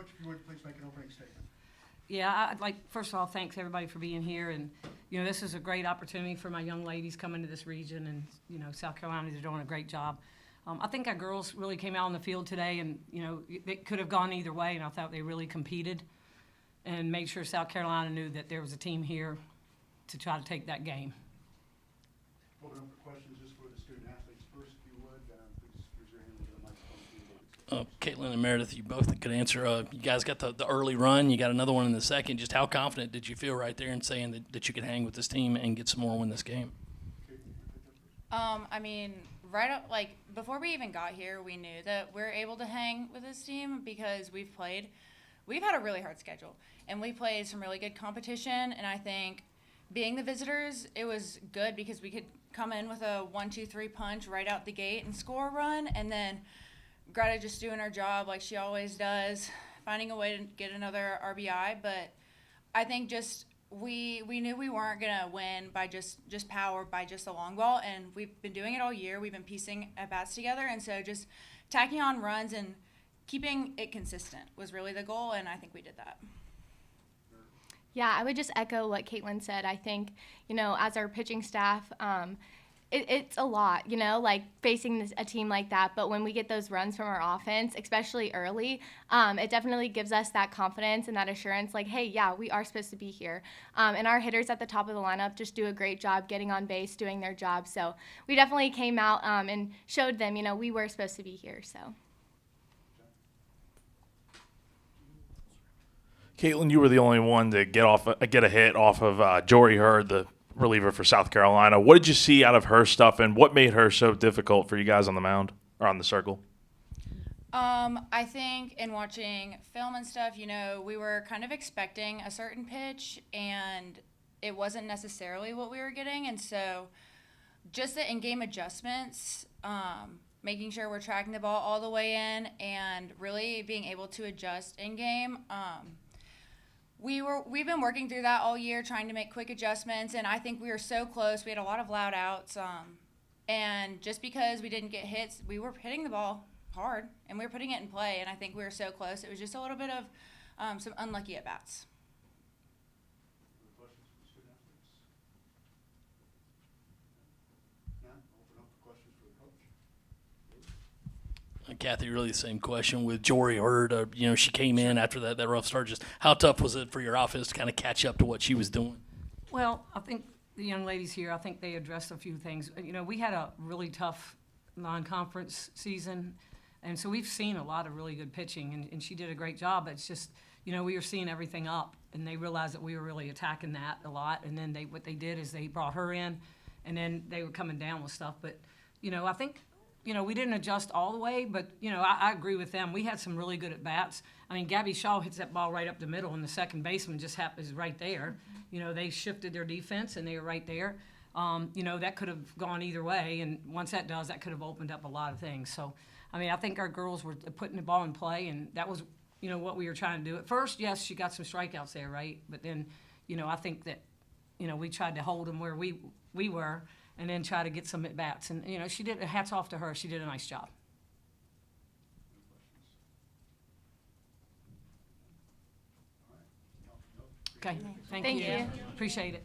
Coach, if you would, please make an opening statement. Yeah, I'd like, first of all, thanks everybody for being here. And, this is a great opportunity for my young ladies coming to this region. And, South Carolina, they're doing a great job. I think our girls really came out on the field today and, they could have gone either way. And I thought they really competed and made sure South Carolina knew that there was a team here to try to take that game. Open up for questions just for the student athletes first, if you would. Please raise your hand with the microphone. Caitlin and Meredith, you both could answer. You guys got the early run. You got another one in the second. Just how confident did you feel right there in saying that you could hang with this team and get some more win this game? I mean, right up, before we even got here, we knew that we're able to hang with this team because we've had a really hard schedule, and we played some really good competition, and I think being the visitors, it was good because we could come in with a 1-2-3 punch right out the gate and score a run, and then Greta just doing her job like she always does, finding a way to get another RBI. But I think just we knew we weren't going to win by just power, by just a long ball, and we've been doing it all year. We've been piecing at-bats together, and so just tacking on runs and keeping it consistent was really the goal, and I think we did that. Yeah, I would just echo what Caitlin said. I think, as our pitching staff, it's a lot, facing a team like that. But when we get those runs from our offense, especially early, it definitely gives us that confidence and that assurance, hey, yeah, we are supposed to be here. And our hitters at the top of the lineup just do a great job getting on base, doing their job. So we definitely came out and showed them, we were supposed to be here. So. Caitlin, you were the only one to get a hit off of Jory Hurd, the reliever for South Carolina. What did you see out of her stuff, and what made her so difficult for you guys on the mound or on the circle? I think in watching film and stuff, we were kind of expecting a certain pitch, and it wasn't necessarily what we were getting. And so just the in-game adjustments, making sure we're tracking the ball all the way in and really being able to adjust in-game. We've been working through that all year, trying to make quick adjustments, and I think we were so close. We had a lot of loud outs, and just because we didn't get hits, we were hitting the ball hard, and we were putting it in play, and I think we were so close. It was just a little bit of some unlucky at-bats. Kathy, really the same question with Jory Hurd. She came in after that rough start. Just how tough was it for your offense to kind of catch up to what she was doing? Well, I think the young ladies here, I think they addressed a few things. We had a really tough non-conference season, and so we've seen a lot of really good pitching, and she did a great job. It's just, we were seeing everything up, and they realized that we were really attacking that a lot, and then what they did is they brought her in, and then they were coming down with stuff. But, I think – we didn't adjust all the way, but, I agree with them. We had some really good at-bats. I mean, Gabby Shaw hits that ball right up the middle, and the second baseman just is right there. They shifted their defense, and they were right there. That could have gone either way, and once that does, that could have opened up a lot of things. So, I think our girls were putting the ball in play, and that was, what we were trying to do. At first, yes, she got some strikeouts there, right? But then, I think that, we tried to hold them where we were, and then try to get some at-bats. And, she did, hats off to her. She did a nice job. Okay, thank you. Appreciate it.